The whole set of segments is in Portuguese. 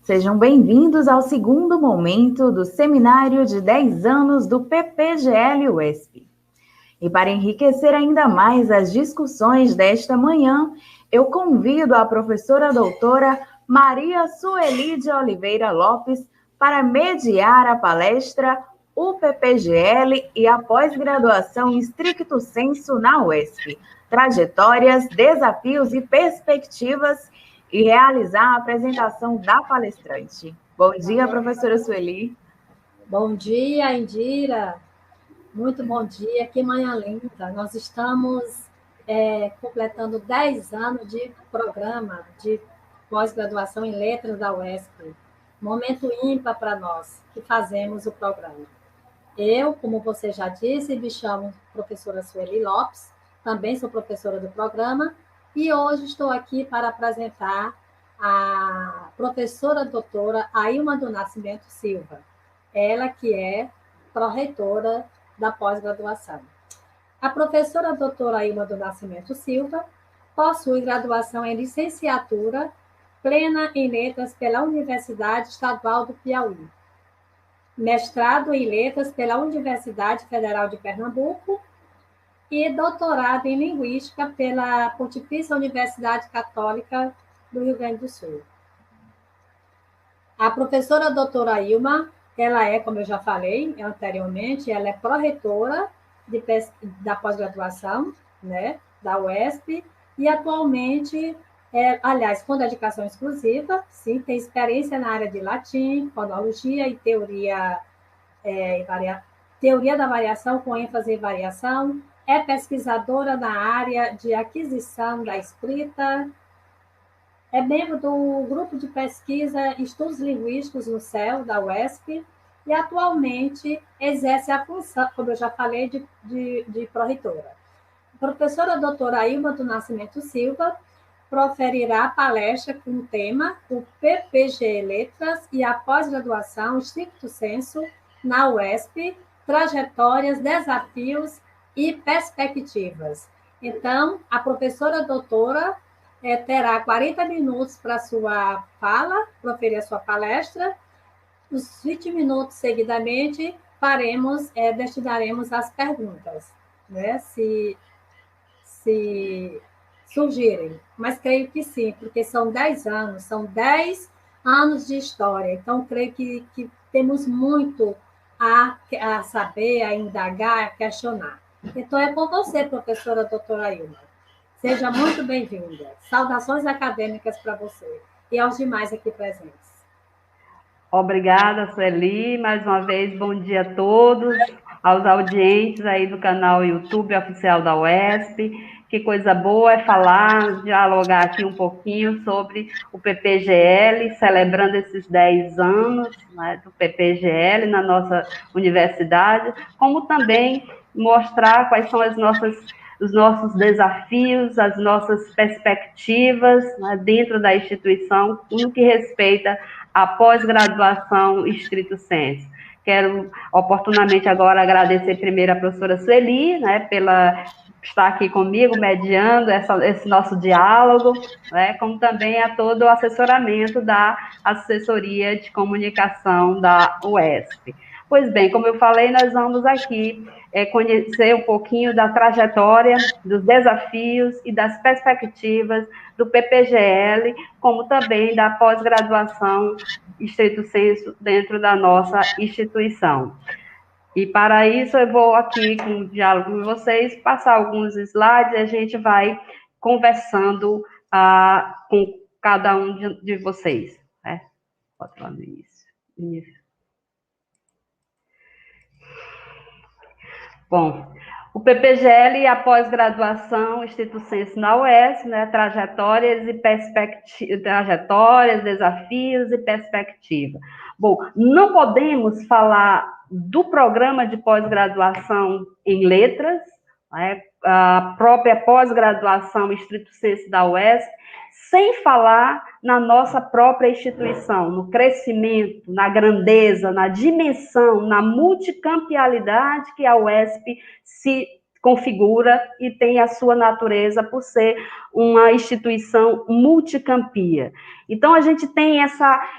Sejam bem-vindos ao segundo momento do seminário de 10 anos do PPGL-UESP. E para enriquecer ainda mais as discussões desta manhã, eu convido a professora doutora Maria Sueli de Oliveira Lopes para mediar a palestra O PPGL e a pós-graduação em stricto sensu na UESP, trajetórias, desafios e perspectivas, e realizar a apresentação da palestrante. Bom dia, professora Sueli. Bom dia, Indira. Muito bom dia, que manhã linda. Nós estamos completando 10 anos de programa de pós-graduação em letras da UESP. Momento ímpar para nós que fazemos o programa. Eu, como você já disse, me chamo professora Sueli Lopes, também sou professora do programa, e hoje estou aqui para apresentar a professora doutora Ailma do Nascimento Silva, ela que é pró-reitora da pós-graduação. A professora doutora Ailma do Nascimento Silva possui graduação em licenciatura plena em letras pela Universidade Estadual do Piauí, mestrado em letras pela Universidade Federal de Pernambuco e doutorado em linguística pela Pontifícia Universidade Católica do Rio Grande do Sul. A professora doutora Ailma, ela é, como eu já falei anteriormente, ela é pró-reitora da pós-graduação, né, da UESP, e atualmente, aliás, com dedicação exclusiva, sim, tem experiência na área de latim, fonologia e teoria da variação com ênfase em variação, é pesquisadora na área de aquisição da escrita, é membro do grupo de pesquisa Estudos Linguísticos no CEL, da UESP, e atualmente exerce a função, como eu já falei, de pró-reitora. A professora doutora Ailma do Nascimento Silva proferirá a palestra com o tema o PPG Letras e a pós-graduação stricto sensu na UESP, trajetórias, desafios e perspectivas. Então, a professora doutora terá 40 minutos para sua fala, proferir a sua palestra. Os 20 minutos seguidamente destinaremos às perguntas, né? Se surgirem. Mas creio que sim, porque são 10 anos, são 10 anos de história. Então, creio que temos muito a saber, a indagar, a questionar. Então, é com você, professora doutora Ailma. Seja muito bem-vinda. Saudações acadêmicas para você e aos demais aqui presentes. Obrigada, Sueli. Mais uma vez, bom dia a todos, aos audientes aí do canal YouTube oficial da UESP. Que coisa boa é falar, dialogar aqui um pouquinho sobre o PPGL, celebrando esses 10 anos, né, do PPGL na nossa universidade, como também mostrar quais são os nossos desafios, as nossas perspectivas, né, dentro da instituição, no que respeita à pós-graduação stricto sensu. Quero oportunamente agora agradecer primeiro a professora Sueli, né, pela estar aqui comigo, mediando esse nosso diálogo, né, como também a todo o assessoramento da Assessoria de Comunicação da UESP. Pois bem, como eu falei, nós vamos aqui conhecer um pouquinho da trajetória, dos desafios e das perspectivas do PPGL, como também da pós-graduação stricto sensu dentro da nossa instituição. E para isso eu vou aqui, com o diálogo com vocês, passar alguns slides e a gente vai conversando com cada um de vocês. Né? Bota lá no início. Bom, o PPGL e a pós-graduação stricto sensu na UESP, né, trajetórias, desafios e perspectiva. Bom, não podemos falar do programa de pós-graduação em letras, né, a própria pós-graduação stricto sensu da UESP, sem falar na nossa própria instituição, no crescimento, na grandeza, na dimensão, na multicampialidade que a UESP se configura e tem a sua natureza por ser uma instituição multicampia. Então, a gente tem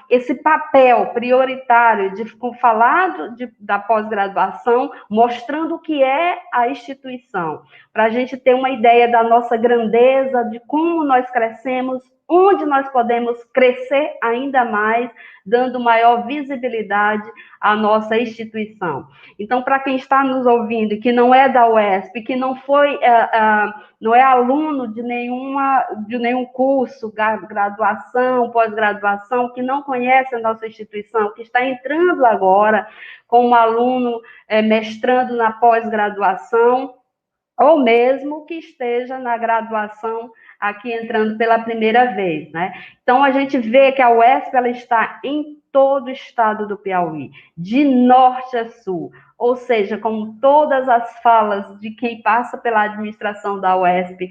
esse papel prioritário de falar da pós-graduação, mostrando o que é a instituição, para a gente ter uma ideia da nossa grandeza, de como nós crescemos, onde nós podemos crescer ainda mais, dando maior visibilidade à nossa instituição. Então, para quem está nos ouvindo, que não é da UESP, que não foi, não é aluno de nenhum curso, graduação, pós-graduação, que não conhece a nossa instituição, que está entrando agora como aluno mestrando na pós-graduação, ou mesmo que esteja na graduação aqui entrando pela primeira vez, né? Então, a gente vê que a UESP ela está em todo o estado do Piauí, de norte a sul, ou seja, como todas as falas de quem passa pela administração da UESP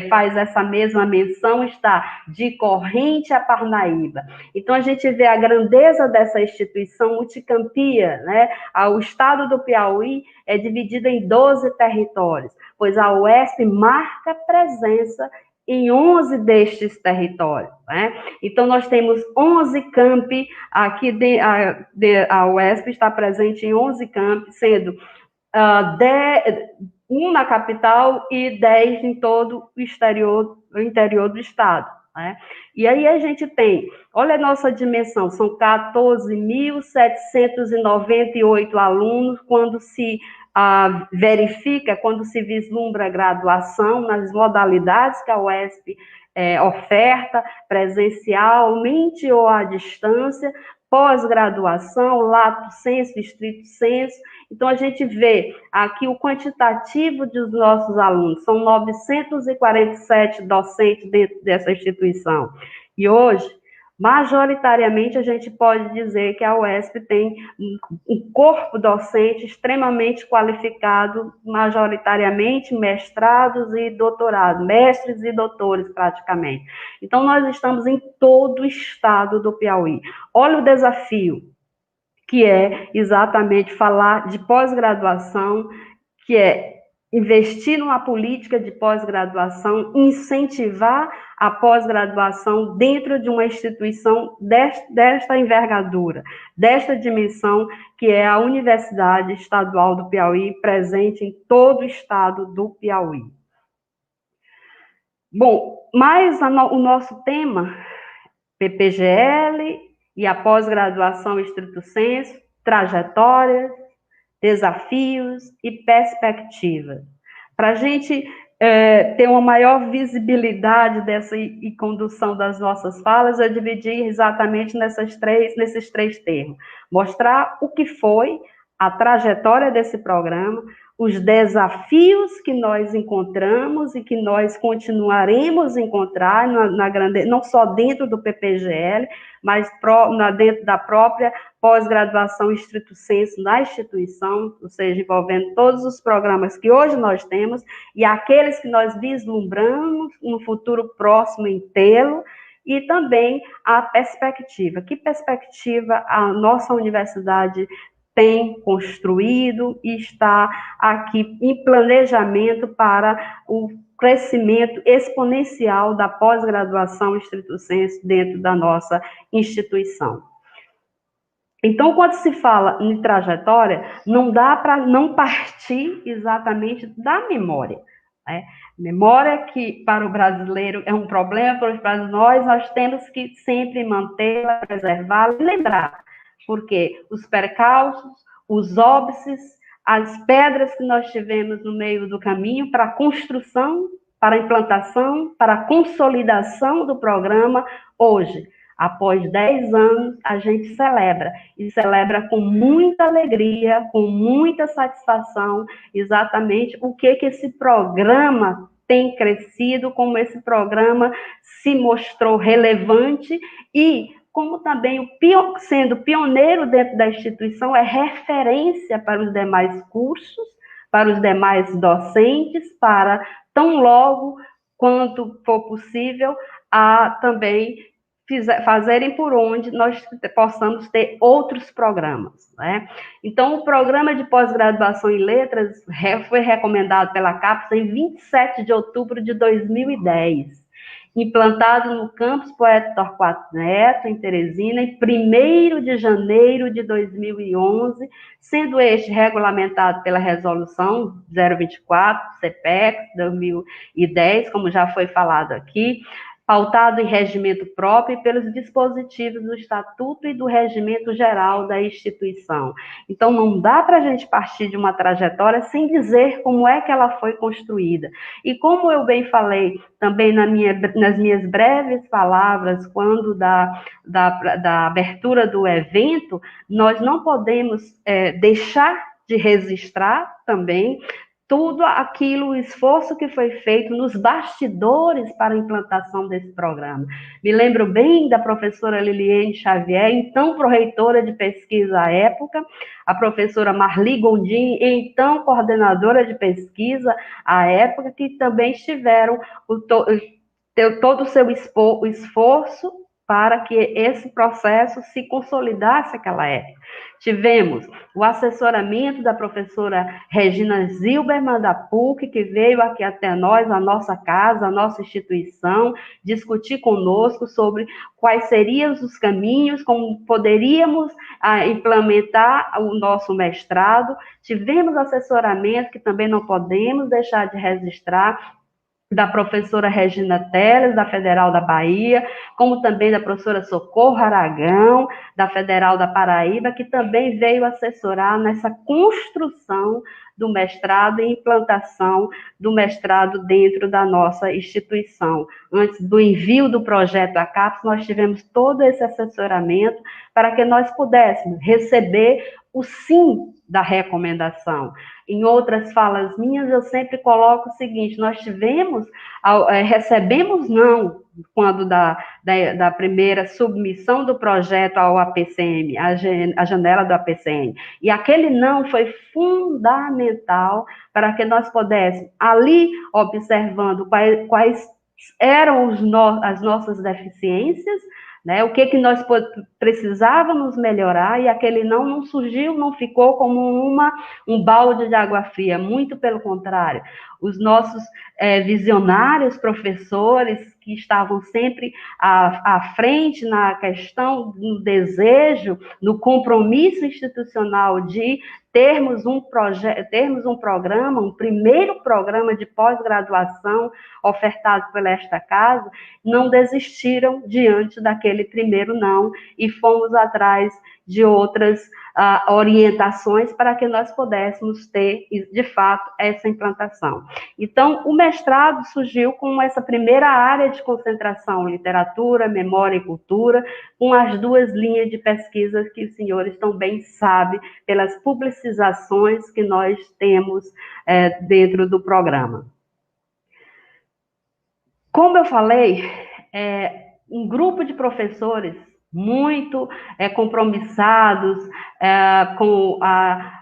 faz essa mesma menção, está de Corrente a Parnaíba. Então, a gente vê a grandeza dessa instituição multicampia, né? O estado do Piauí é dividido em 12 territórios, pois a UESP marca presença em 11 destes territórios, né? Então, nós temos 11 campi, aqui a UESP está presente em 11 campi, sendo 1 na capital e 10 em todo o interior do estado, né? E aí a gente tem, olha a nossa dimensão, são 14.798 alunos, quando se verifica, quando se vislumbra a graduação nas modalidades que a UESP oferta, presencialmente ou à distância, pós-graduação, lato sensu, estrito sensu. Então, a gente vê aqui o quantitativo dos nossos alunos, são 947 docentes dentro dessa instituição. E hoje, majoritariamente, a gente pode dizer que a UESP tem um corpo docente extremamente qualificado, majoritariamente mestrados e doutorados, mestres e doutores praticamente. Então, nós estamos em todo o estado do Piauí. Olha o desafio, que é exatamente falar de pós-graduação, que é investir numa política de pós-graduação, incentivar a pós-graduação dentro de uma instituição desta envergadura, desta dimensão, que é a Universidade Estadual do Piauí, presente em todo o estado do Piauí. Bom, mas o nosso tema, PPGL e a pós-graduação estrito sensu, trajetórias, desafios e perspectivas. Para a gente ter uma maior visibilidade dessa e condução das nossas falas, eu dividi exatamente nesses três termos. Mostrar o que foi a trajetória desse programa, os desafios que nós encontramos e que nós continuaremos a encontrar não só dentro do PPGL, mas dentro da própria pós-graduação estrito sensu na instituição, ou seja, envolvendo todos os programas que hoje nós temos e aqueles que nós vislumbramos no futuro próximo em tê-lo, e também a perspectiva. Que perspectiva a nossa universidade tem construído e está aqui em planejamento para o crescimento exponencial da pós-graduação estrito sensu dentro da nossa instituição. Então, quando se fala em trajetória, não dá para não partir exatamente da memória, né? Memória que para o brasileiro é um problema, para nós temos que sempre mantê-la, preservá-la e lembrar, porque os percalços, os óbices, as pedras que nós tivemos no meio do caminho para a construção, para a implantação, para a consolidação do programa, hoje, após 10 anos, a gente celebra, e celebra com muita alegria, com muita satisfação, exatamente o que esse programa tem crescido, como esse programa se mostrou relevante e como também, sendo pioneiro dentro da instituição, é referência para os demais cursos, para os demais docentes, para, tão logo quanto for possível, também fazerem por onde nós possamos ter outros programas, né? Então, o programa de pós-graduação em letras foi recomendado pela CAPES em 27 de outubro de 2010, implantado no campus Poeta Torquato Neto, em Teresina, em 1º de janeiro de 2011, sendo este regulamentado pela Resolução 024, CPEX, 2010, como já foi falado aqui, pautado em regimento próprio e pelos dispositivos do Estatuto e do Regimento Geral da instituição. Então, não dá para a gente partir de uma trajetória sem dizer como é que ela foi construída. E como eu bem falei também nas minhas breves palavras, quando da abertura do evento, nós não podemos deixar de registrar também tudo aquilo, o esforço que foi feito nos bastidores para a implantação desse programa. Me lembro bem da professora Liliane Xavier, então proreitora de pesquisa à época, a professora Marli Gondim, então coordenadora de pesquisa à época, que também tiveram todo o seu esforço para que esse processo se consolidasse naquela época. Tivemos o assessoramento da professora Regina Zilberman, da PUC, que veio aqui até nós, a nossa casa, a nossa instituição, discutir conosco sobre quais seriam os caminhos, como poderíamos implementar o nosso mestrado. Tivemos assessoramento, que também não podemos deixar de registrar, da professora Regina Teles, da Federal da Bahia, como também da professora Socorro Aragão, da Federal da Paraíba, que também veio assessorar nessa construção do mestrado e implantação do mestrado dentro da nossa instituição. Antes do envio do projeto à CAPES, nós tivemos todo esse assessoramento para que nós pudéssemos receber o sim da recomendação. Em outras falas minhas, eu sempre coloco o seguinte: nós recebemos não, quando da primeira submissão do projeto ao APCM, a janela do APCM, e aquele não foi fundamental para que nós pudéssemos, ali, observando quais eram as nossas deficiências, né? O que nós precisávamos melhorar, e aquele não surgiu, não ficou como um balde de água fria, muito pelo contrário. Os nossos visionários professores, que estavam sempre à frente na questão do desejo, no compromisso institucional de termos um programa, um primeiro programa de pós-graduação ofertado por esta casa, não desistiram diante daquele primeiro não, e fomos atrás de outras orientações para que nós pudéssemos ter, de fato, essa implantação. Então, o mestrado surgiu com essa primeira área de concentração, literatura, memória e cultura, com as duas linhas de pesquisa que os senhores também sabem, pelas publicizações que nós temos dentro do programa. Como eu falei, um grupo de professores muito compromissados, com o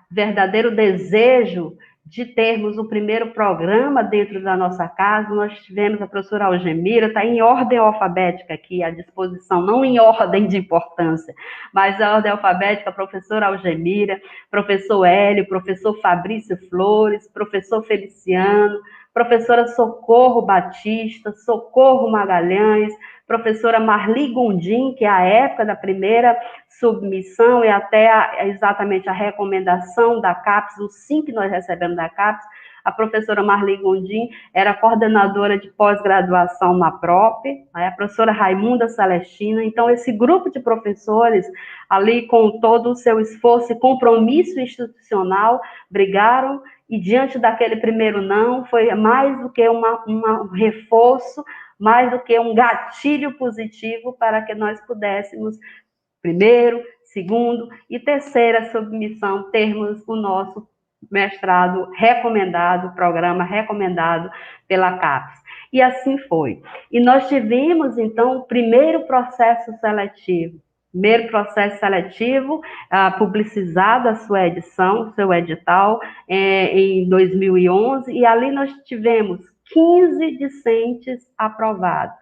verdadeiro desejo de termos o primeiro programa dentro da nossa casa. Nós tivemos a professora Algemira, está em ordem alfabética aqui à disposição, não em ordem de importância, mas a ordem alfabética, a professora Algemira, professor Hélio, professor Fabrício Flores, professor Feliciano, professora Socorro Batista, Socorro Magalhães, professora Marli Gondim, que é a época da primeira submissão e até exatamente a recomendação da CAPES, o sim que nós recebemos da CAPES, a professora Marli Gondim era coordenadora de pós-graduação na PROP, a professora Raimunda Celestina. Então, esse grupo de professores, ali com todo o seu esforço e compromisso institucional, brigaram, e diante daquele primeiro não, foi mais do que um reforço, mais do que um gatilho positivo para que nós pudéssemos, primeiro, segundo e terceira submissão, termos o nosso mestrado recomendado, programa recomendado pela CAPES. E assim foi. E nós tivemos, então, o primeiro processo seletivo, publicizado a sua edição, seu edital, em 2011, e ali nós tivemos 15 discentes aprovados.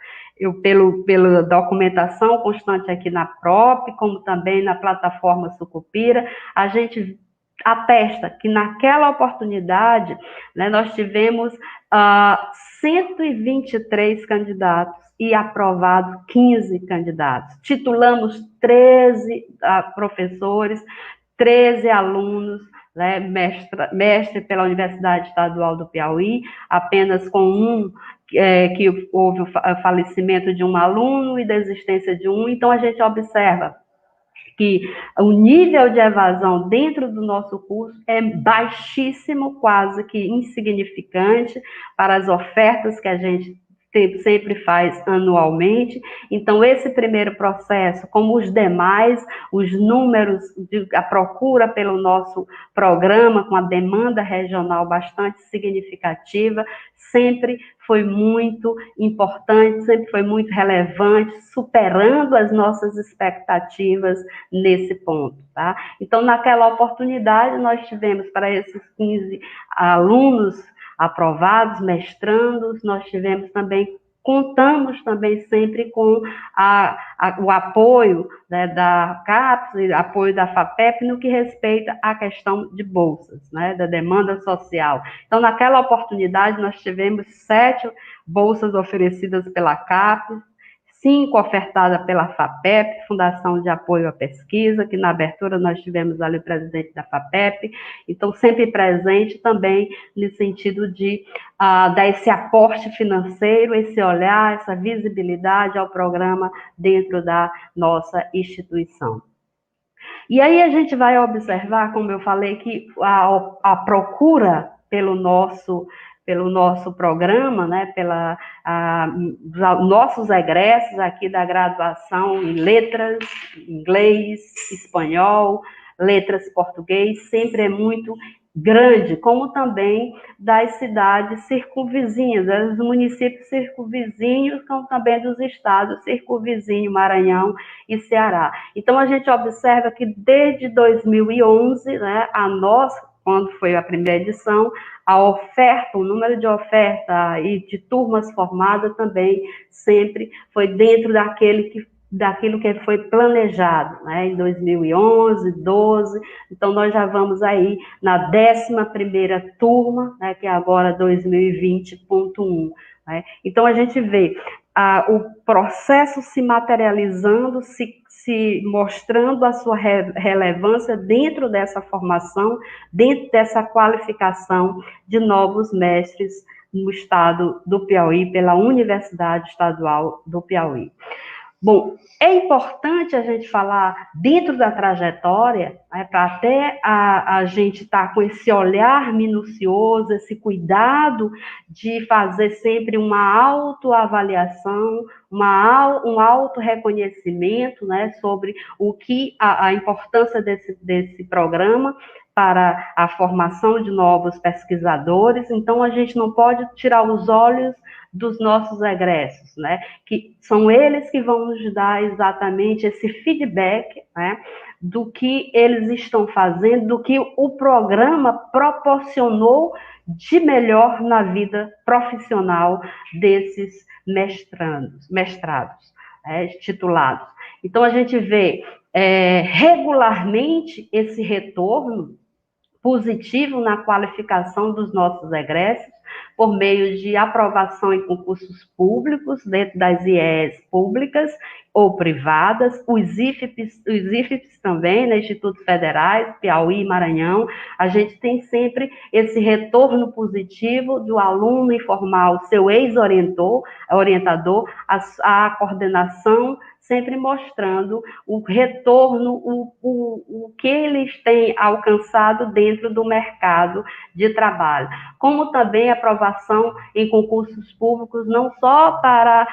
pela documentação constante aqui na PROP, como também na plataforma Sucupira, a gente atesta que naquela oportunidade, né, nós tivemos 123 candidatos e aprovados 15 candidatos. Titulamos 13 professores, 13 alunos, né, mestre pela Universidade Estadual do Piauí, apenas com um que houve o falecimento de um aluno e desistência de um. Então, a gente observa que o nível de evasão dentro do nosso curso é baixíssimo, quase que insignificante para as ofertas que a gente sempre faz anualmente. Então, esse primeiro processo, como os demais, os números, a procura pelo nosso programa, com a demanda regional bastante significativa, sempre foi muito importante, sempre foi muito relevante, superando as nossas expectativas nesse ponto, tá? Então, naquela oportunidade, nós tivemos para esses 15 alunos aprovados, mestrandos, nós tivemos também, contamos também sempre com o apoio, né, da CAPES, apoio da FAPEP, no que respeita à questão de bolsas, né, da demanda social. Então, naquela oportunidade, nós tivemos 7 bolsas oferecidas pela CAPES, 5 ofertadas pela FAPEP, Fundação de Apoio à Pesquisa, que na abertura nós tivemos ali o presidente da FAPEP, então sempre presente também no sentido de dar esse aporte financeiro, esse olhar, essa visibilidade ao programa dentro da nossa instituição. E aí a gente vai observar, como eu falei, que a procura pelo nosso programa, né, nossos egressos aqui da graduação em letras, inglês, espanhol, letras português, sempre é muito grande, como também das cidades circunvizinhas, dos municípios circunvizinhos, como também dos estados circunvizinhos, Maranhão e Ceará. Então, a gente observa que desde 2011, né, quando foi a primeira edição, a oferta, o número de oferta e de turmas formadas também sempre foi dentro daquilo que foi planejado, né, em 2011, 12, então nós já vamos aí na 11ª turma, né, que é agora 2020.1, né? Então a gente vê o processo se materializando, se mostrando a sua relevância dentro dessa formação, dentro dessa qualificação de novos mestres no estado do Piauí, pela Universidade Estadual do Piauí. Bom, é importante a gente falar dentro da trajetória, né, para até a gente estar com esse olhar minucioso, esse cuidado de fazer sempre uma autoavaliação, um autorreconhecimento, né, sobre o que a importância desse programa para a formação de novos pesquisadores. Então, a gente não pode tirar os olhos dos nossos egressos, né? Que são eles que vão nos dar exatamente esse feedback, né, do que eles estão fazendo, do que o programa proporcionou de melhor na vida profissional desses mestrados, titulados. Então, a gente vê regularmente esse retorno positivo na qualificação dos nossos egressos, por meio de aprovação em concursos públicos, dentro das IES públicas ou privadas, os IFEPs também, né, Institutos Federais, Piauí, Maranhão, a gente tem sempre esse retorno positivo do aluno informar o seu ex-orientador, a coordenação, sempre mostrando o retorno, o que eles têm alcançado dentro do mercado de trabalho, como também a aprovação em concursos públicos, não só para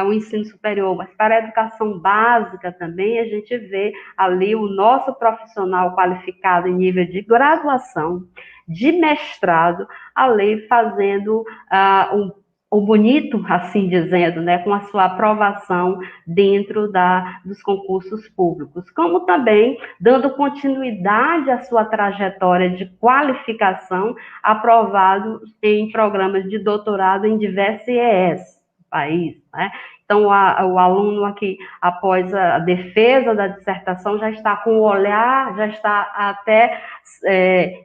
o ensino superior, mas para a educação básica também. A gente vê ali o nosso profissional qualificado em nível de graduação, de mestrado, ali fazendo o bonito, assim dizendo, né, com a sua aprovação dentro dos concursos públicos, como também dando continuidade à sua trajetória de qualificação, aprovado em programas de doutorado em diversos IES. país, né? Então, o aluno aqui, após a defesa da dissertação, já está com o olhar, já está até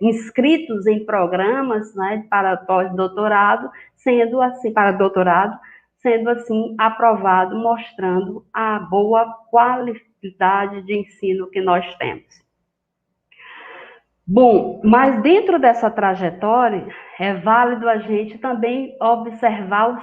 inscritos em programas, né, para pós-doutorado, sendo assim, para doutorado, sendo assim aprovado, mostrando a boa qualidade de ensino que nós temos. Bom, mas dentro dessa trajetória, é válido a gente também observar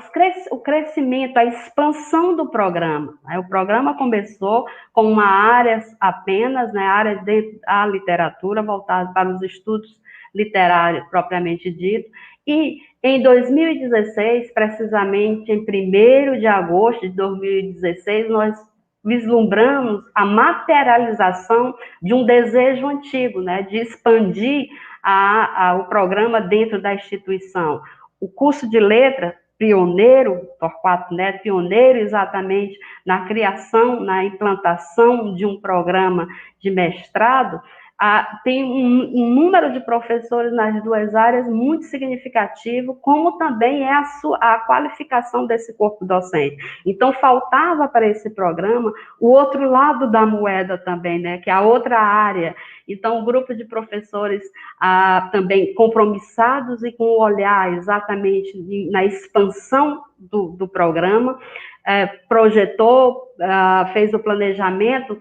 o crescimento, a expansão do programa. O programa começou com uma área apenas, né, a área da literatura, voltada para os estudos literários propriamente dito, e em 2016, precisamente em 1º de agosto de 2016, nós vislumbramos a materialização de um desejo antigo, né, de expandir o programa dentro da instituição. O curso de letra, pioneiro, Torquato Neto, pioneiro exatamente na criação, na implantação de um programa de mestrado, tem um número de professores nas duas áreas muito significativo, como também é a qualificação desse corpo docente. Então, faltava para esse programa o outro lado da moeda também, né, que é a outra área. Então, um grupo de professores também compromissados e com o olhar exatamente na expansão do programa, projetou, fez o planejamento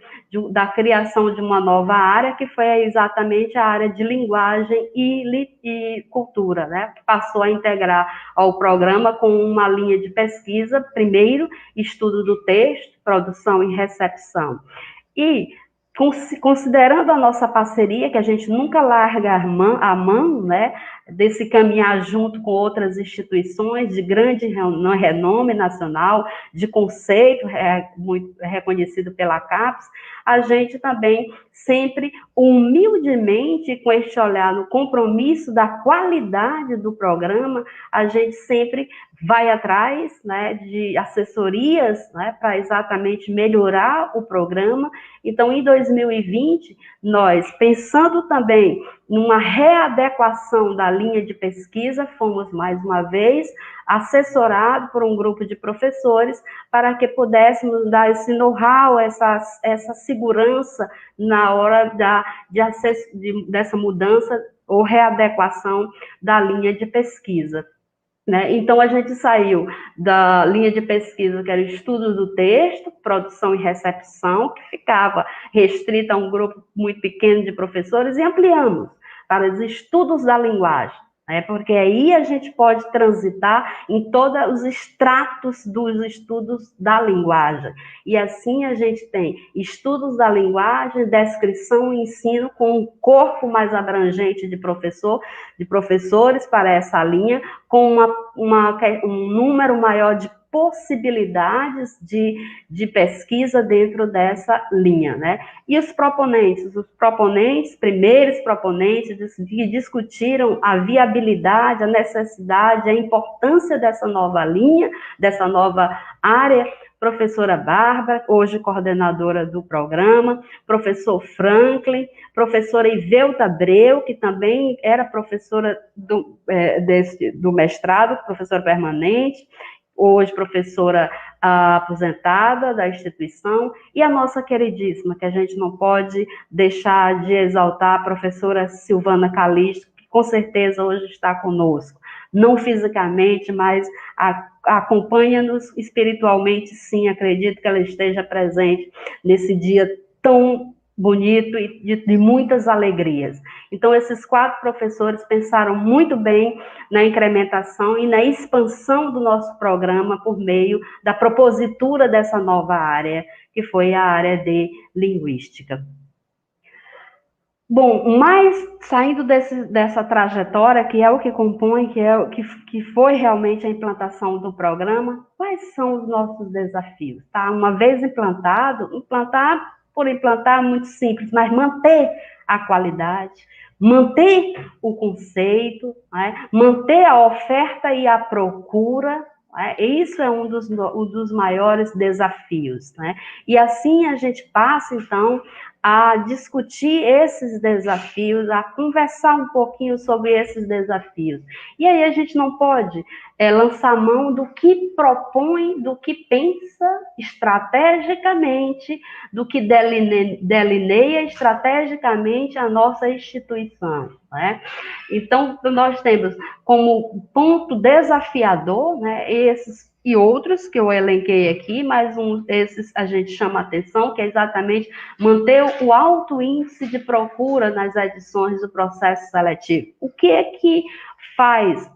da criação de uma nova área, que foi exatamente a área de linguagem e cultura, né? Que passou a integrar ao programa com uma linha de pesquisa, primeiro, estudo do texto, produção e recepção. E, considerando a nossa parceria, que a gente nunca larga a mão, né, desse caminhar junto com outras instituições de grande renome nacional, de conceito muito reconhecido pela CAPES, a gente também sempre humildemente, com este olhar no compromisso da qualidade do programa, a gente sempre vai atrás, né, de assessorias, né, para exatamente melhorar o programa. Então, em 2020, nós, pensando também numa readequação da linha de pesquisa, fomos mais uma vez assessorados por um grupo de professores para que pudéssemos dar esse know-how, essa segurança na hora dessa mudança ou readequação da linha de pesquisa. Né? Então, a gente saiu da linha de pesquisa, que era o estudo do texto, produção e recepção, que ficava restrita a um grupo muito pequeno de professores, e ampliamos para os estudos da linguagem, né? Porque aí a gente pode transitar em todos os estratos dos estudos da linguagem. E assim a gente tem estudos da linguagem, descrição e ensino com um corpo mais abrangente de professores para essa linha, com um número maior de possibilidades de pesquisa dentro dessa linha, né? E os primeiros proponentes que discutiram a viabilidade, a necessidade, a importância dessa nova linha, dessa nova área, professora Bárbara, hoje coordenadora do programa, professor Franklin, professora Ivelta Abreu, que também era professora do mestrado, professora permanente, hoje professora aposentada da instituição, e a nossa queridíssima, que a gente não pode deixar de exaltar, a professora Silvana Calixto, que com certeza hoje está conosco, não fisicamente, mas acompanha-nos espiritualmente, sim, acredito que ela esteja presente nesse dia tão bonito e de muitas alegrias. Então, esses 4 professores pensaram muito bem na incrementação e na expansão do nosso programa por meio da propositura dessa nova área, que foi a área de linguística. Bom, mas saindo dessa trajetória, que é o que compõe, que foi realmente a implantação do programa, quais são os nossos desafios? Tá? Uma vez implantado, implantar é muito simples, mas manter a qualidade, manter o conceito, né? Manter a oferta e a procura, né? Isso é um dos maiores desafios, né? E assim a gente passa, então, a discutir esses desafios, a conversar um pouquinho sobre esses desafios. E aí a gente não pode lançar mão do que propõe, do que pensa estrategicamente, do que delineia estrategicamente a nossa instituição, né? Então, nós temos como ponto desafiador, né, esses e outros que eu elenquei aqui, mas esses a gente chama atenção, que é exatamente manter o alto índice de procura nas edições do processo seletivo. O que é que faz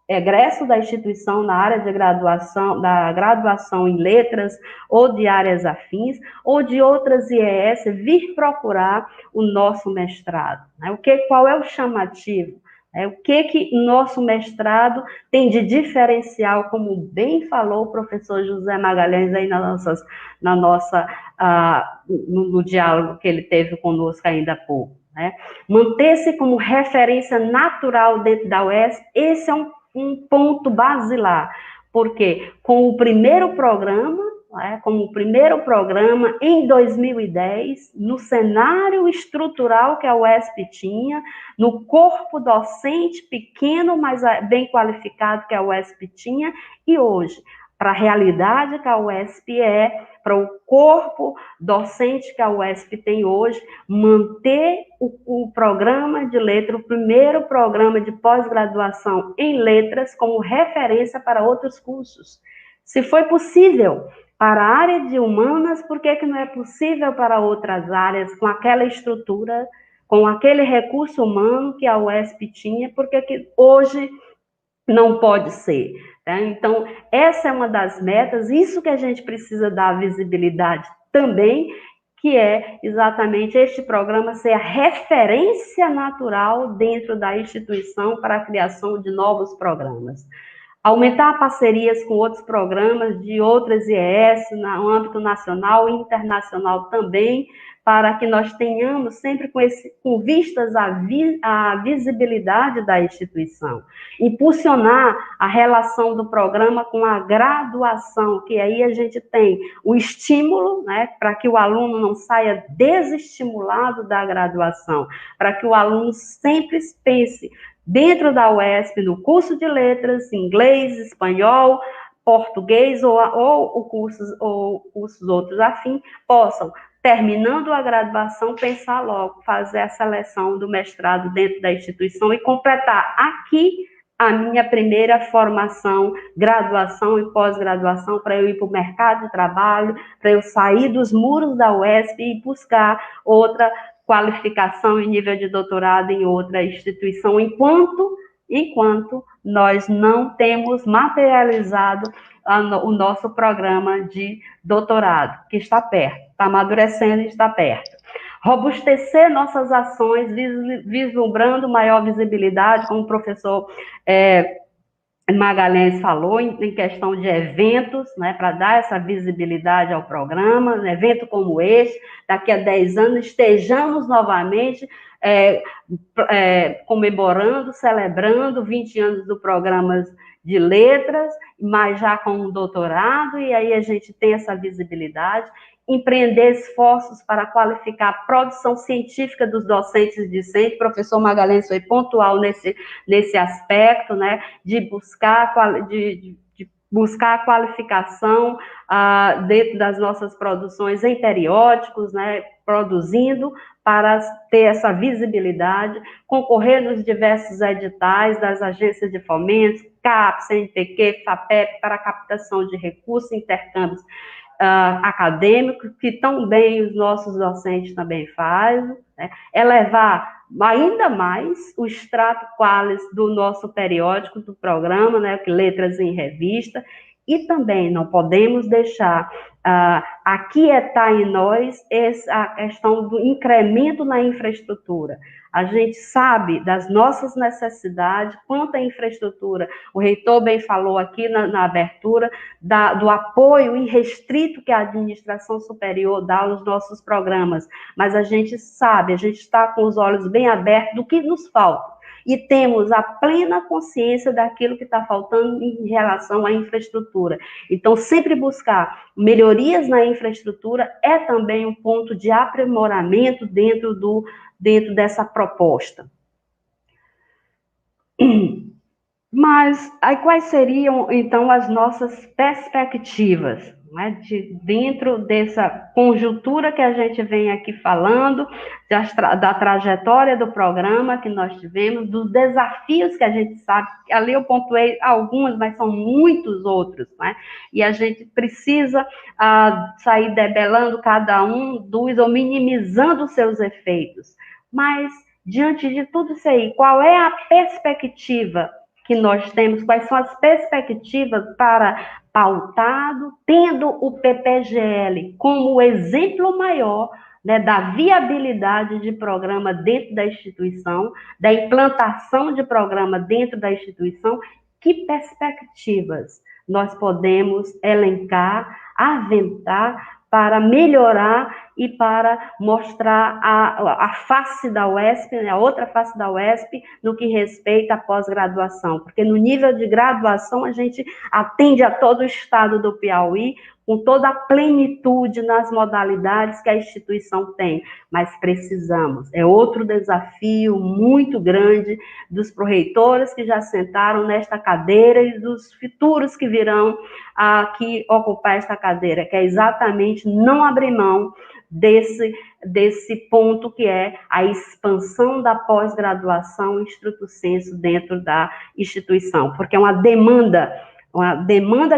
egresso da instituição na área de graduação, da graduação em letras ou de áreas afins, ou de outras IES, vir procurar o nosso mestrado, né? Qual é o chamativo? O que o nosso mestrado tem de diferencial, como bem falou o professor José Magalhães aí no diálogo que ele teve conosco ainda há pouco, né? Manter-se como referência natural dentro da UESP, esse é um ponto basilar, porque com o primeiro programa, em 2010, no cenário estrutural que a UESP tinha, no corpo docente pequeno, mas bem qualificado que a UESP tinha, e hoje, para a realidade que a UESP para o corpo docente que a UESP tem hoje, manter o programa de letras, o primeiro programa de pós-graduação em letras, como referência para outros cursos. Se foi possível para a área de humanas, por que não é possível para outras áreas, com aquela estrutura, com aquele recurso humano que a UESP tinha, porque que hoje não pode ser? Tá? Então, essa é uma das metas, isso que a gente precisa dar visibilidade também, que é exatamente este programa ser a referência natural dentro da instituição para a criação de novos programas. Aumentar parcerias com outros programas de outras IES, no âmbito nacional e internacional também, para que nós tenhamos sempre com vistas à visibilidade da instituição. Impulsionar a relação do programa com a graduação, que aí a gente tem o estímulo, né, para que o aluno não saia desestimulado da graduação, para que o aluno sempre pense dentro da UESP, no curso de letras, inglês, espanhol, português ou cursos outros afins, possam, terminando a graduação, pensar logo, fazer a seleção do mestrado dentro da instituição e completar aqui a minha primeira formação, graduação e pós-graduação, para eu ir para o mercado de trabalho, para eu sair dos muros da UESP e buscar outra qualificação em nível de doutorado em outra instituição, enquanto nós não temos materializado o nosso programa de doutorado, que está perto, está amadurecendo e está perto. Robustecer nossas ações, vislumbrando maior visibilidade, como o professor Magalhães falou, em questão de eventos, né, para dar essa visibilidade ao programa, um evento como este, daqui a 10 anos estejamos novamente comemorando, celebrando 20 anos do programa de letras, mas já com um doutorado, e aí a gente tem essa visibilidade. Empreender esforços para qualificar a produção científica dos docentes e discentes. O professor Magalhães foi pontual nesse aspecto, né, de buscar a qualificação dentro das nossas produções em periódicos, né, produzindo para ter essa visibilidade, concorrer nos diversos editais das agências de fomento, CAP, CNPq, FAPEP, para captação de recursos e intercâmbios acadêmicos, que tão bem os nossos docentes também fazem, né? Elevar ainda mais o extrato qualis do nosso periódico, do programa, né, Letras em Revista, e também não podemos deixar aquietar em nós a questão do incremento na infraestrutura. A gente sabe das nossas necessidades, quanto à infraestrutura. O reitor bem falou aqui na abertura do apoio irrestrito que a administração superior dá aos nossos programas, mas a gente sabe, a gente está com os olhos bem abertos do que nos falta. e temos a plena consciência daquilo que está faltando em relação à infraestrutura. Então, sempre buscar melhorias na infraestrutura é também um ponto de aprimoramento dentro dessa proposta. Mas aí quais seriam, então, as nossas perspectivas, né, dentro dessa conjuntura que a gente vem aqui falando, da trajetória do programa que nós tivemos, dos desafios que a gente sabe, ali eu pontuei algumas, mas são muitos outros, né? E a gente precisa sair debelando cada um dos, ou minimizando os seus efeitos. Mas, diante de tudo isso aí, qual é a perspectiva que nós temos, quais são as perspectivas para pautado, tendo o PPGL como o exemplo maior, né, da viabilidade de programa dentro da instituição, da implantação de programa dentro da instituição, que perspectivas nós podemos elencar, aventar para melhorar e para mostrar a face da UESP, né, a outra face da UESP, no que respeita à pós-graduação. Porque no nível de graduação, a gente atende a todo o estado do Piauí, com toda a plenitude nas modalidades que a instituição tem. Mas precisamos, é outro desafio muito grande dos proreitores que já sentaram nesta cadeira e dos futuros que virão aqui ocupar esta cadeira, que é exatamente não abrir mão desse ponto que é a expansão da pós-graduação estricto sensu dentro da instituição, porque é uma demanda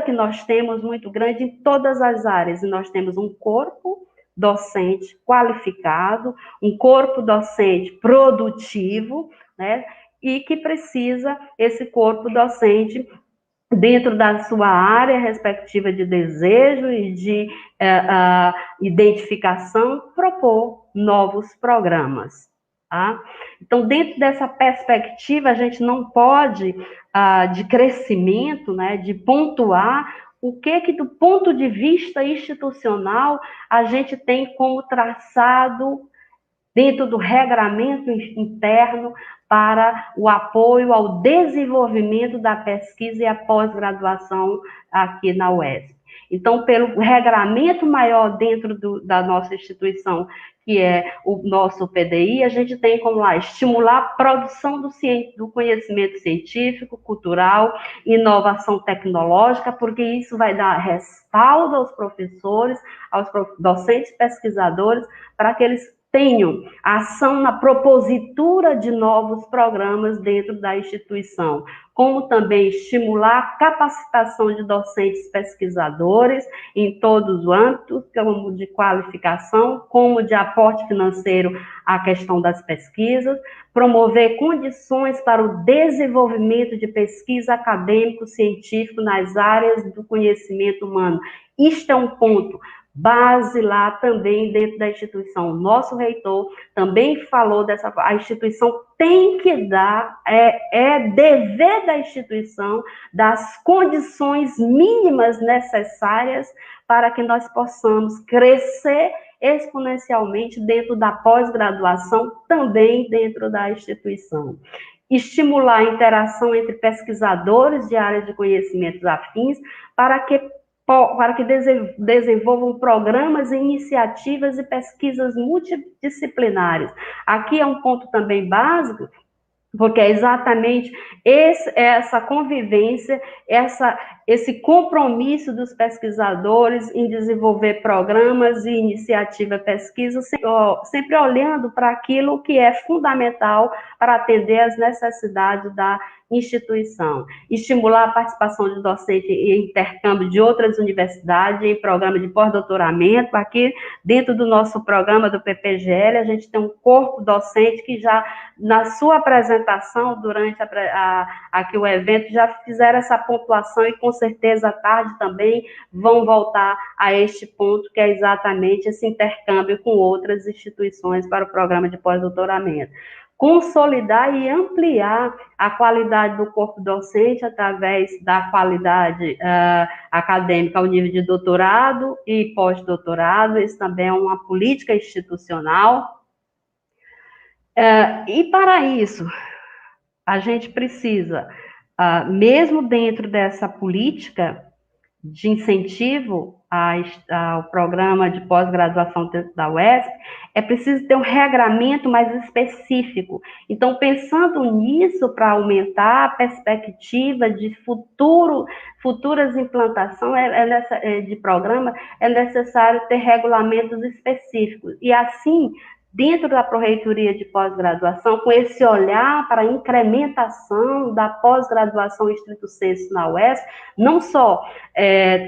que nós temos muito grande em todas as áreas, e nós temos um corpo docente qualificado, um corpo docente produtivo, né, e que precisa, esse corpo docente, dentro da sua área respectiva de desejo e de identificação, propor novos programas. Tá? Então, dentro dessa perspectiva, a gente não pode, de crescimento, né, de pontuar o que do ponto de vista institucional, a gente tem como traçado dentro do regramento interno para o apoio ao desenvolvimento da pesquisa e a pós-graduação aqui na UESP. Então, pelo regramento maior dentro da nossa instituição, que é o nosso PDI, a gente tem como lá estimular a produção do conhecimento científico, cultural, inovação tecnológica, porque isso vai dar respaldo aos professores, aos docentes pesquisadores, para que eles tenham ação na propositura de novos programas dentro da instituição, como também estimular a capacitação de docentes pesquisadores em todos os âmbitos, como de qualificação, como de aporte financeiro à questão das pesquisas, promover condições para o desenvolvimento de pesquisa acadêmico-científico nas áreas do conhecimento humano. Isto é um ponto base lá também dentro da instituição. O nosso reitor também falou a instituição tem que dar, é dever da instituição, das condições mínimas necessárias para que nós possamos crescer exponencialmente dentro da pós-graduação, também dentro da instituição. Estimular a interação entre pesquisadores de áreas de conhecimentos afins para que desenvolvam programas, iniciativas e pesquisas multidisciplinares. Aqui é um ponto também básico, porque é exatamente essa convivência, esse compromisso dos pesquisadores em desenvolver programas e iniciativa pesquisa, sempre olhando para aquilo que é fundamental para atender às necessidades da instituição. Estimular a participação de docente e intercâmbio de outras universidades em programa de pós-doutoramento. Aqui, dentro do nosso programa do PPGL, a gente tem um corpo docente que já, na sua apresentação, durante aqui o evento, já fizeram essa pontuação e, com certeza, à tarde também vão voltar a este ponto, que é exatamente esse intercâmbio com outras instituições para o programa de pós-doutoramento. Consolidar e ampliar a qualidade do corpo docente através da qualidade acadêmica ao nível de doutorado e pós-doutorado. Isso também é uma política institucional. E para isso, a gente precisa, mesmo dentro dessa política de incentivo ao programa de pós-graduação da UESP, é preciso ter um regramento mais específico. Então, pensando nisso, para aumentar a perspectiva de futuras implantações de programa, é necessário ter regulamentos específicos. E assim, dentro da Pró-Reitoria de Pós-Graduação, com esse olhar para a incrementação da pós-graduação estrito sensu na UESP, não só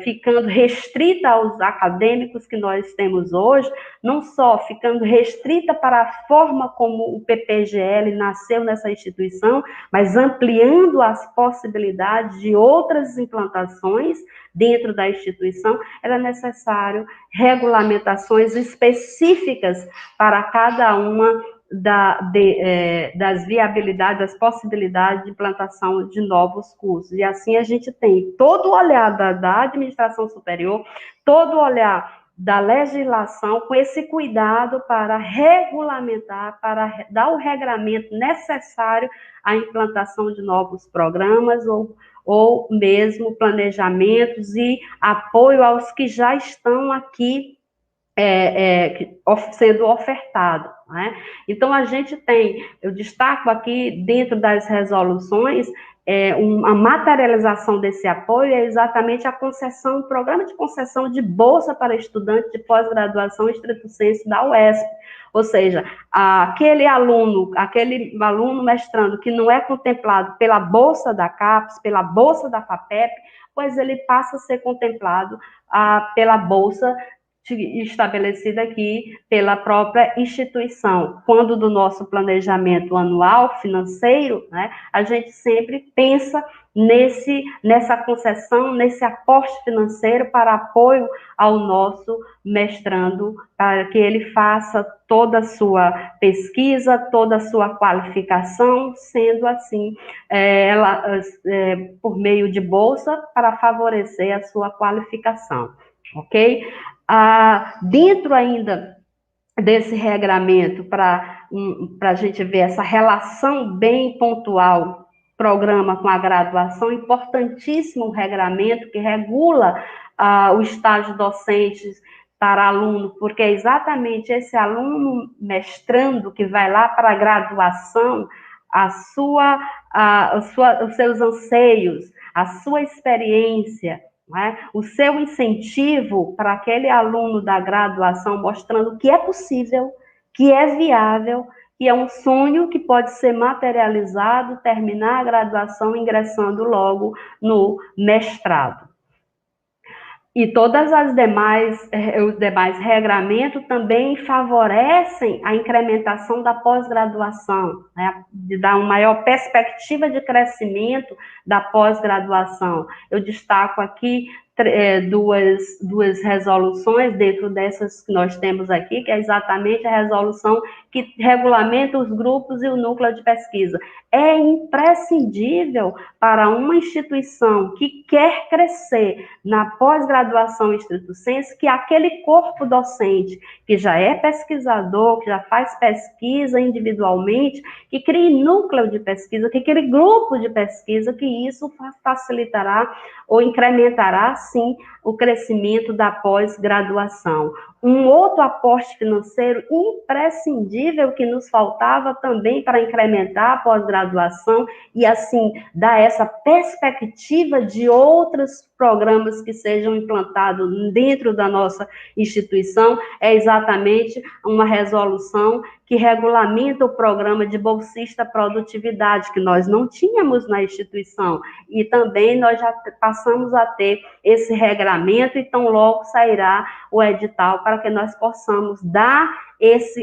ficando restrita aos acadêmicos que nós temos hoje, não só ficando restrita para a forma como o PPGL nasceu nessa instituição, mas ampliando as possibilidades de outras implantações dentro da instituição, era necessário regulamentações específicas para cada uma das viabilidades, das possibilidades de implantação de novos cursos. E assim a gente tem todo o olhar da administração superior, todo o olhar da legislação, com esse cuidado para regulamentar, para dar o regramento necessário à implantação de novos programas ou mesmo planejamentos e apoio aos que já estão aqui sendo ofertado, né? Então, a gente tem, eu destaco aqui, dentro das resoluções, a materialização desse apoio é exatamente a concessão, o programa de concessão de bolsa para estudantes de pós-graduação estrito sensu da UESP. Ou seja, aquele aluno mestrando que não é contemplado pela bolsa da CAPES, pela bolsa da FAPEP, pois ele passa a ser contemplado pela bolsa estabelecida aqui pela própria instituição. Quando do nosso planejamento anual financeiro, né, a gente sempre pensa nessa concessão, nesse aporte financeiro para apoio ao nosso mestrando, para que ele faça toda a sua pesquisa, toda a sua qualificação, sendo assim, por meio de bolsa, para favorecer a sua qualificação, ok? Dentro ainda desse regramento, para a gente ver essa relação bem pontual, programa com a graduação, importantíssimo o regramento que regula o estágio docente para aluno, porque é exatamente esse aluno mestrando que vai lá para a graduação, os seus anseios, a sua experiência, o seu incentivo para aquele aluno da graduação, mostrando que é possível, que é viável, que é um sonho que pode ser materializado, terminar a graduação ingressando logo no mestrado. E todas as os demais regramentos também favorecem a incrementação da pós-graduação, né, de dar uma maior perspectiva de crescimento da pós-graduação. Eu destaco aqui duas resoluções dentro dessas que nós temos aqui, que é exatamente a resolução que regulamenta os grupos e o núcleo de pesquisa. É imprescindível para uma instituição que quer crescer na pós-graduação estrito sensu que aquele corpo docente que já é pesquisador, que já faz pesquisa individualmente, que crie núcleo de pesquisa, que crie grupo de pesquisa, que isso facilitará ou incrementará, sim, o crescimento da pós-graduação. Um outro aporte financeiro imprescindível que nos faltava também para incrementar a pós-graduação e, assim, dar essa perspectiva de outros programas que sejam implantados dentro da nossa instituição, é exatamente uma resolução que regulamenta o programa de bolsista produtividade, que nós não tínhamos na instituição, e também nós já passamos a ter esse regramento, e tão logo sairá o edital para que nós possamos dar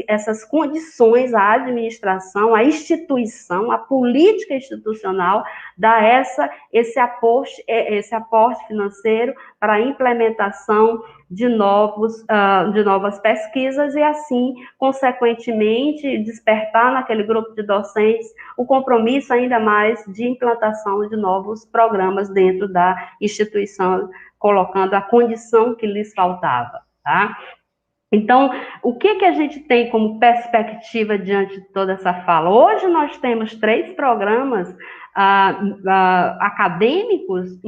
essas condições à administração, à instituição, à política institucional, dar esse aporte financeiro para a implementação de novas pesquisas e, assim, consequentemente, despertar naquele grupo de docentes o compromisso ainda mais de implantação de novos programas dentro da instituição, colocando a condição que lhes faltava, tá? Então, o que a gente tem como perspectiva diante de toda essa fala? Hoje nós temos 3 programas acadêmicos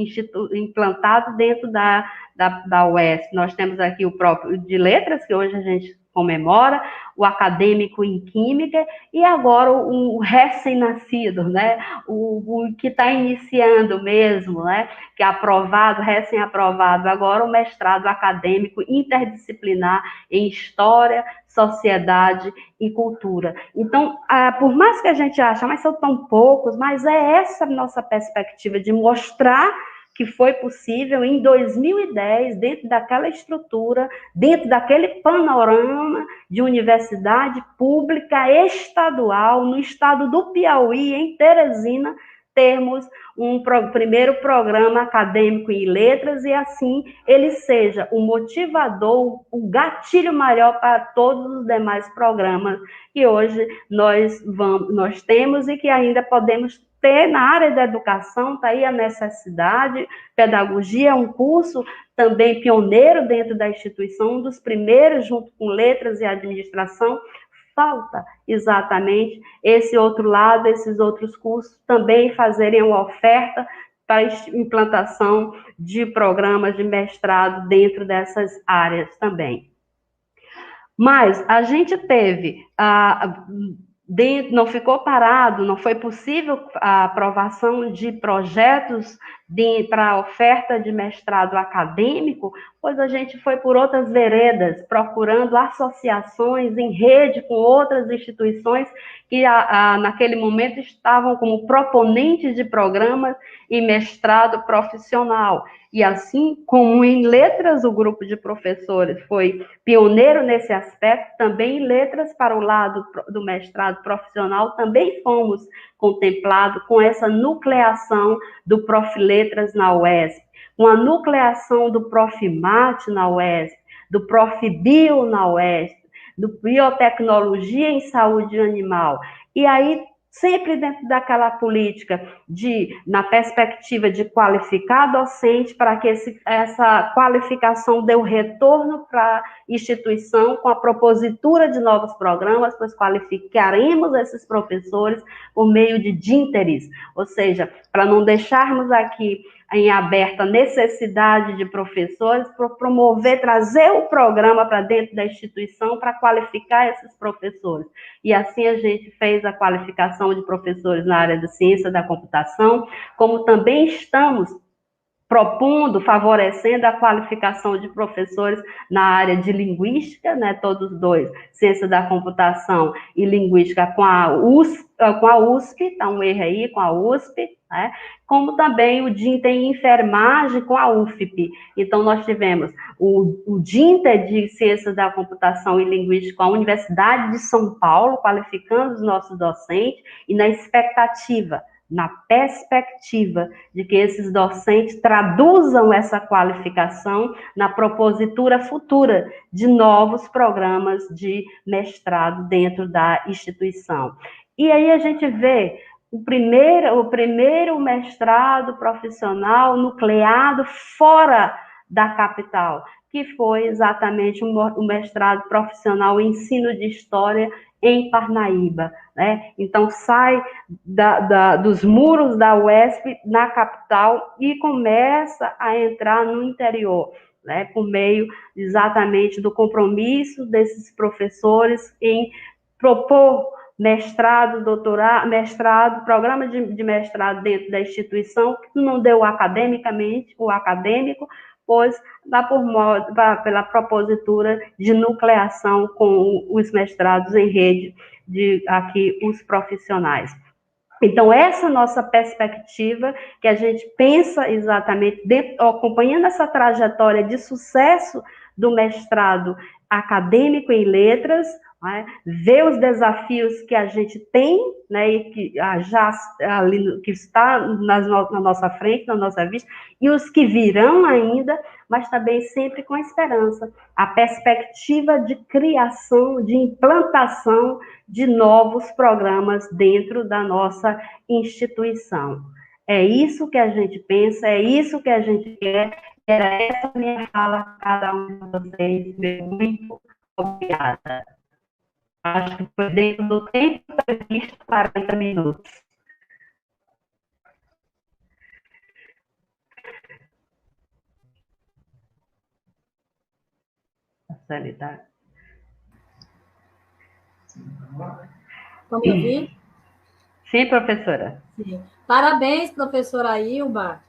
implantados dentro da UESP. Nós temos aqui o próprio de letras, que hoje a gente comemora, o acadêmico em química, e agora o recém-nascido, né? O que está iniciando mesmo, né? Que é aprovado, recém-aprovado, agora o mestrado acadêmico interdisciplinar em História, Sociedade e Cultura. Então, por mais que a gente ache, mas são tão poucos, mas é essa nossa perspectiva de mostrar que foi possível em 2010, dentro daquela estrutura, dentro daquele panorama de universidade pública estadual, no estado do Piauí, em Teresina, termos um primeiro programa acadêmico em letras e assim ele seja o motivador, o gatilho maior para todos os demais programas que hoje nós temos e que ainda podemos ter na área da educação. Está aí a necessidade. Pedagogia é um curso também pioneiro dentro da instituição, um dos primeiros, junto com letras e administração. Falta exatamente esse outro lado, esses outros cursos também fazerem uma oferta para implantação de programas de mestrado dentro dessas áreas também. Mas a gente teve, não ficou parado, não foi possível a aprovação de projetos para oferta de mestrado acadêmico, pois a gente foi por outras veredas, procurando associações em rede com outras instituições que naquele momento estavam como proponentes de programas e mestrado profissional. E assim como em letras o grupo de professores foi pioneiro nesse aspecto, também em letras para o lado do mestrado profissional, também fomos contemplados com essa nucleação do Prof. Letras na UESP, com a nucleação do Prof. Mate na UESP, do Prof. Bio na UESP, do Biotecnologia em Saúde Animal. E aí, sempre dentro daquela política na perspectiva de qualificar docente para que essa qualificação dê o retorno para a instituição com a propositura de novos programas, pois qualificaremos esses professores por meio de dínteres, ou seja, para não deixarmos aqui em aberta a necessidade de professores, para promover, trazer o programa para dentro da instituição para qualificar esses professores. E assim a gente fez a qualificação de professores na área de ciência da computação, como também estamos propondo, favorecendo a qualificação de professores na área de linguística, né, todos dois, ciência da computação e linguística com a USP, tá um erro aí, com a USP, né, como também o DINTER em enfermagem com a UFP. Então, nós tivemos o DINTER de ciência da computação e linguística com a Universidade de São Paulo, qualificando os nossos docentes, e na perspectiva de que esses docentes traduzam essa qualificação na propositura futura de novos programas de mestrado dentro da instituição. E aí a gente vê o primeiro mestrado profissional nucleado fora da capital, que foi exatamente o mestrado profissional em ensino de história em Parnaíba, né? Então sai dos muros da UESP na capital e começa a entrar no interior, né? Por meio exatamente do compromisso desses professores em propor mestrado, doutorado, programa de mestrado dentro da instituição, que não deu academicamente, o acadêmico, pois dá pela propositura de nucleação com os mestrados em rede de aqui os profissionais. Então, essa nossa perspectiva, que a gente pensa exatamente, acompanhando essa trajetória de sucesso do mestrado acadêmico em letras, né, ver os desafios que a gente tem, né, e que já ali, que está na nossa frente, na nossa vista, e os que virão ainda, mas também sempre com esperança, a perspectiva de criação, de implantação de novos programas dentro da nossa instituição. É isso que a gente pensa, é isso que a gente quer. Era essa minha fala para cada um de vocês. Muito Obrigada. Acho que foi dentro do tempo previsto, 40 minutos. Tá. Estão me ouvindo? Sim, professora. Sim. Parabéns, professora Ilma,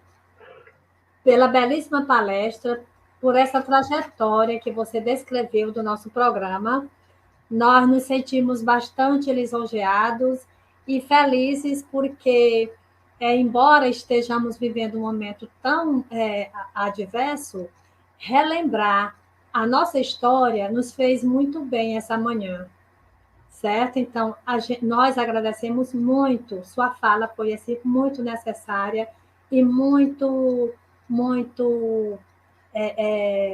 pela belíssima palestra, por essa trajetória que você descreveu do nosso programa. Nós nos sentimos bastante lisonjeados e felizes porque, embora estejamos vivendo um momento tão adverso, relembrar a nossa história nos fez muito bem essa manhã, certo? Então, nós agradecemos muito. Sua fala foi assim, muito necessária e muito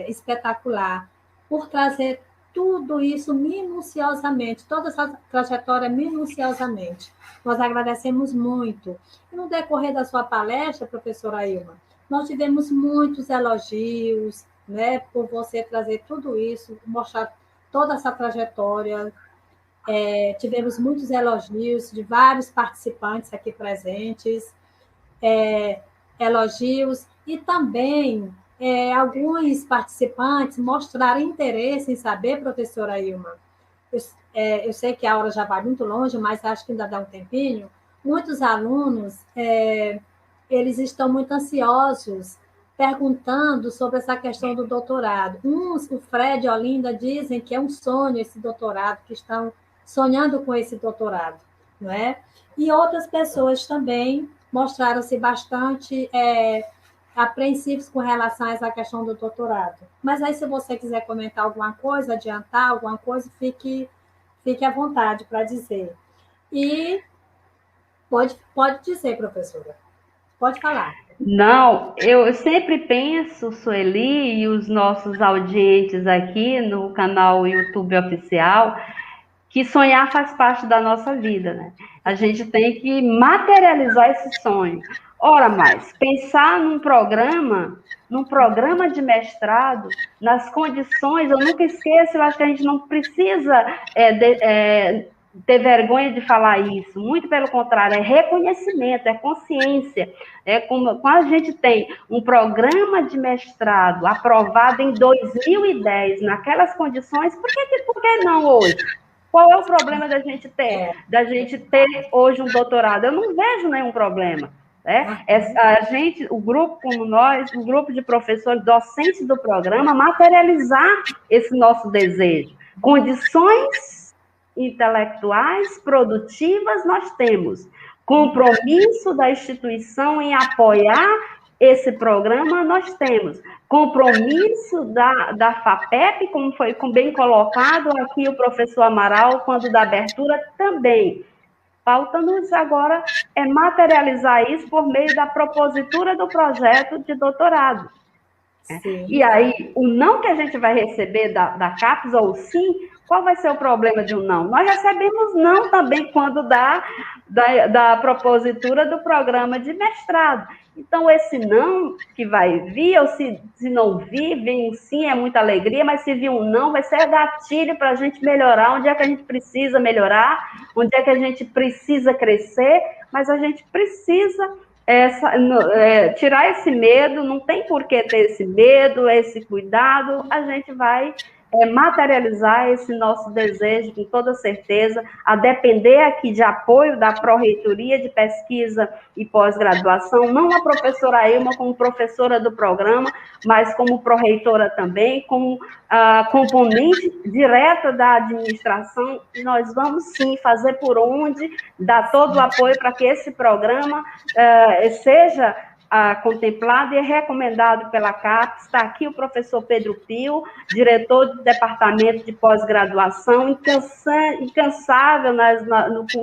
espetacular, por trazer tudo isso minuciosamente, toda essa trajetória minuciosamente. Nós agradecemos muito. E no decorrer da sua palestra, professora Ilma, nós tivemos muitos elogios, né, por você trazer tudo isso, mostrar toda essa trajetória. Tivemos muitos elogios de vários participantes aqui presentes, elogios, e também alguns participantes mostraram interesse em saber, professora Ilma, eu sei que a hora já vai muito longe, mas acho que ainda dá um tempinho, muitos alunos, eles estão muito ansiosos, perguntando sobre essa questão do doutorado. Uns, o Fred e a Olinda, dizem que é um sonho esse doutorado, que estão sonhando com esse doutorado, não é? E outras pessoas também mostraram-se bastante apreensivos com relação a essa questão do doutorado. Mas aí, se você quiser comentar alguma coisa, adiantar alguma coisa, fique à vontade para dizer. E pode dizer, professora. Pode falar. Não, eu sempre penso, Sueli, e os nossos audientes aqui no canal YouTube Oficial, que sonhar faz parte da nossa vida, né? A gente tem que materializar esse sonho. Ora mais, pensar num programa de mestrado, nas condições, eu nunca esqueço, eu acho que a gente não precisa ter vergonha de falar isso, muito pelo contrário, é reconhecimento, é consciência. Quando a gente tem um programa de mestrado aprovado em 2010, naquelas condições, por que não hoje? Qual é o problema da gente ter hoje um doutorado? Eu não vejo nenhum problema. Né? O grupo como nós, o grupo de professores docentes do programa, materializar esse nosso desejo. Condições intelectuais, produtivas, nós temos. Compromisso da instituição em apoiar esse programa, nós temos. Compromisso da FAPEP, como foi bem colocado aqui o professor Amaral, quando da abertura também. Falta-nos agora materializar isso por meio da propositura do projeto de doutorado. Sim. E aí, o não que a gente vai receber da CAPES, ou sim, qual vai ser o problema de um não? Nós recebemos não também quando da propositura do programa de mestrado. Então, esse não que vai vir, ou se não vir, vem um sim, é muita alegria, mas se vir um não, vai ser gatilho para a gente melhorar, onde é que a gente precisa melhorar, onde é que a gente precisa crescer, mas a gente precisa tirar esse medo, não tem por que ter esse medo, esse cuidado, a gente vai materializar esse nosso desejo com toda certeza, a depender aqui de apoio da Pró-Reitoria de Pesquisa e Pós-Graduação, não a professora Ilma como professora do programa, mas como pró-reitora também, como componente direta da administração, e nós vamos sim fazer por onde, dar todo o apoio para que esse programa seja contemplado e recomendado pela CAPES. Está aqui o professor Pedro Pio, diretor do Departamento de Pós-Graduação, incansável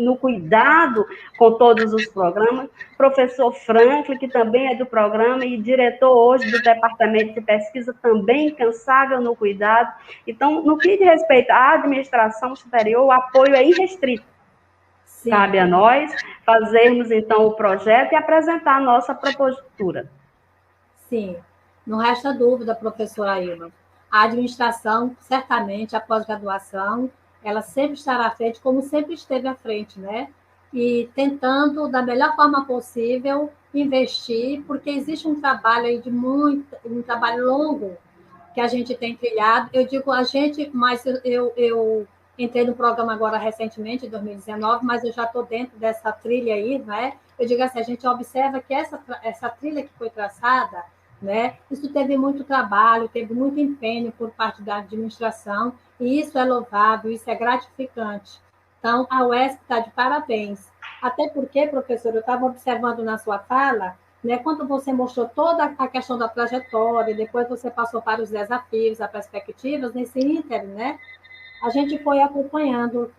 no cuidado com todos os programas. Professor Franklin, que também é do programa e diretor hoje do Departamento de Pesquisa, também incansável no cuidado. Então, no que diz respeito à administração superior, o apoio é irrestrito. Sim. Cabe a nós fazermos, então, o projeto e apresentar a nossa propositura. Sim, não resta dúvida, professora Ilma. a administração, certamente, a pós-graduação, ela sempre estará à frente, como sempre esteve à frente, né? E tentando, da melhor forma possível, investir, porque existe um trabalho aí um trabalho longo que a gente tem trilhado. Eu digo a gente, mas eu entrei no programa agora recentemente, em 2019, mas eu já estou dentro dessa trilha aí, né? Eu digo assim, a gente observa que essa trilha que foi traçada, né? Isso teve muito trabalho, teve muito empenho por parte da administração, e isso é louvável, isso é gratificante. Então, a UESP está de parabéns. Até porque, professor, eu estava observando na sua fala, né, quando você mostrou toda a questão da trajetória, depois você passou para os desafios, as perspectivas, nesse ínterim, né, a gente foi acompanhando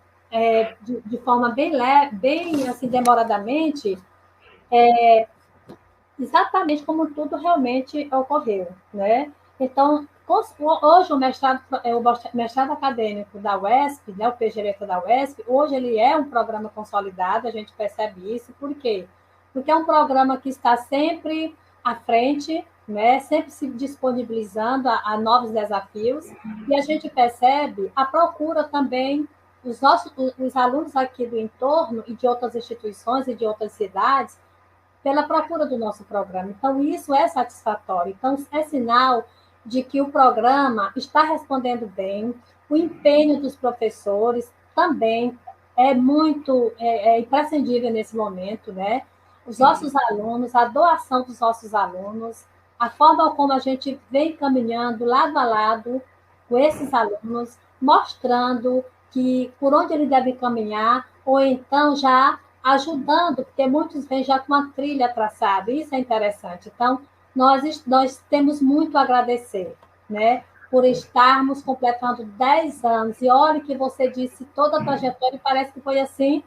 de forma bem leve, bem assim, demoradamente, exatamente como tudo realmente ocorreu, né? Então, hoje o mestrado acadêmico da UESP, né, o PGRETA da UESP, hoje ele é um programa consolidado, a gente percebe isso. Por quê? Porque é um programa que está sempre à frente, né, sempre se disponibilizando a novos desafios, e a gente percebe a procura também os alunos aqui do entorno e de outras instituições e de outras cidades pela procura do nosso programa. Então, isso é satisfatório. Então, é sinal de que o programa está respondendo bem, o empenho dos professores também é imprescindível nesse momento, né? Os nossos alunos, a doação dos nossos alunos, a forma como a gente vem caminhando lado a lado com esses alunos, mostrando que por onde eles devem caminhar, ou então já ajudando, porque muitos vêm já com uma trilha traçada, isso é interessante. Então, nós temos muito a agradecer, né, por estarmos completando 10 anos, e olha que você disse toda a trajetória, e parece que foi assim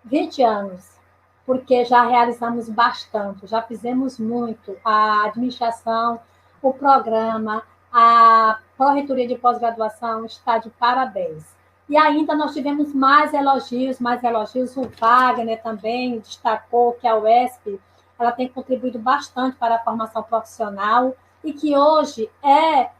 20 anos, porque já realizamos bastante, já fizemos muito, a administração, o programa, a Pró-Reitoria de Pós-Graduação está de parabéns. E ainda nós tivemos mais elogios. O Wagner também destacou que a UESP ela tem contribuído bastante para a formação profissional e que hoje é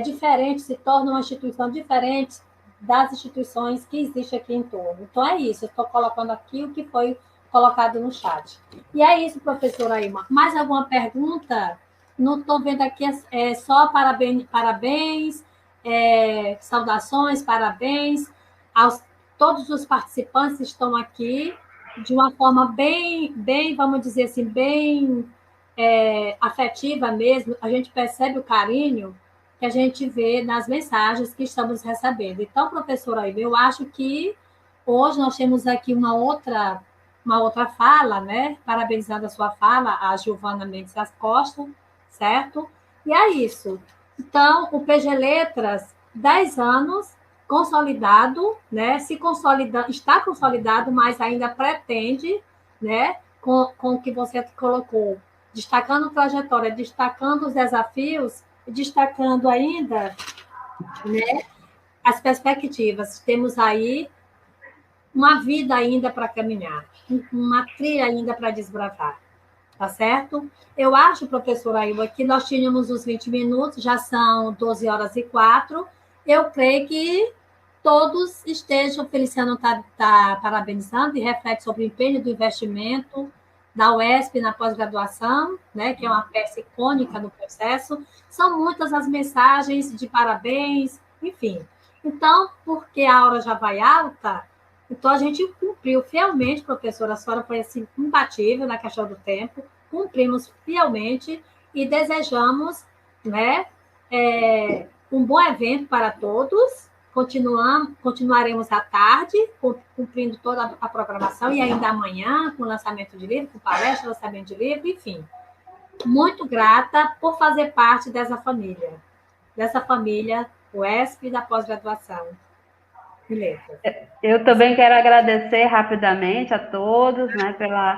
diferente, se torna uma instituição diferente das instituições que existem aqui em torno. Então, é isso, eu estou colocando aqui o que foi colocado no chat. E é isso, professora Aima. Mais alguma pergunta? Não estou vendo aqui, só parabéns, saudações, parabéns. Todos os participantes estão aqui de uma forma bem, vamos dizer assim, bem afetiva mesmo. A gente percebe o carinho que a gente vê nas mensagens que estamos recebendo. Então, professora Aida, eu acho que hoje nós temos aqui uma outra fala, né? Parabenizando a sua fala, a Giovana Mendes das Costa, certo? E é isso. Então, o PG Letras, 10 anos, consolidado, né? Está consolidado, mas ainda pretende, né? Com o que você colocou, destacando trajetória, destacando os desafios, destacando ainda, né, as perspectivas. Temos aí uma vida ainda para caminhar, uma trilha ainda para desbravar, tá certo? Eu acho, professora Ailma, que nós tínhamos os 20 minutos, já são 12h04. Eu creio que todos estejam, o Feliciano está parabenizando e reflete sobre o empenho do investimento da UESP na pós-graduação, né, que é uma peça icônica do processo. São muitas as mensagens de parabéns, enfim. Então, porque a hora já vai alta, então a gente cumpriu fielmente, professora, a senhora foi assim, imbatível na questão do tempo, cumprimos fielmente e desejamos, né, um bom evento para todos. Continuaremos à tarde, cumprindo toda a programação, e ainda amanhã, com lançamento de livro, com palestra, lançamento de livro, enfim. Muito grata por fazer parte dessa família UESP da pós-graduação. Eu também quero agradecer rapidamente a todos, né, pela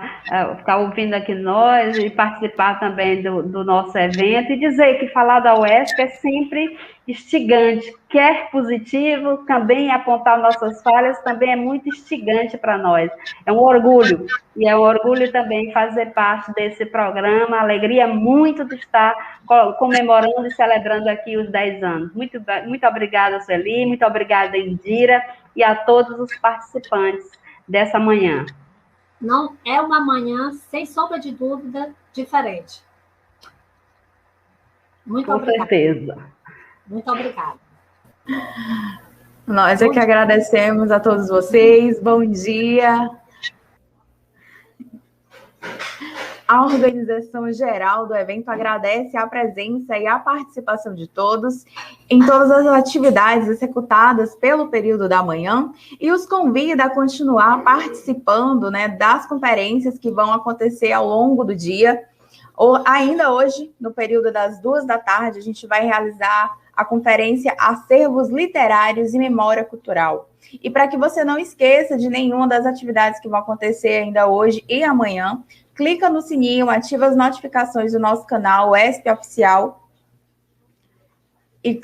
ficar ouvindo aqui nós e participar também do nosso evento, e dizer que falar da UESP é sempre instigante, quer positivo, também apontar nossas falhas, também é muito instigante para nós. É um orgulho, e é um orgulho também fazer parte desse programa, alegria muito de estar comemorando e celebrando aqui os 10 anos. Muito, muito obrigada, Sueli, muito obrigada, Indira, e a todos os participantes dessa manhã. Não é uma manhã, sem sombra de dúvida, diferente. Muito obrigada. Com certeza. Muito obrigada. Nós é que agradecemos a todos vocês. Bom dia. A organização geral do evento agradece a presença e a participação de todos em todas as atividades executadas pelo período da manhã e os convida a continuar participando, né, das conferências que vão acontecer ao longo do dia. Ou ainda hoje, no período das 14h, a gente vai realizar a conferência Acervos Literários e Memória Cultural. E para que você não esqueça de nenhuma das atividades que vão acontecer ainda hoje e amanhã, clica no sininho, ativa as notificações do nosso canal UESP Oficial e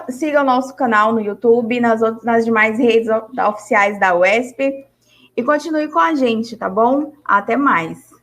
siga o nosso canal no YouTube e nas demais redes oficiais da UESP e continue com a gente, tá bom? Até mais!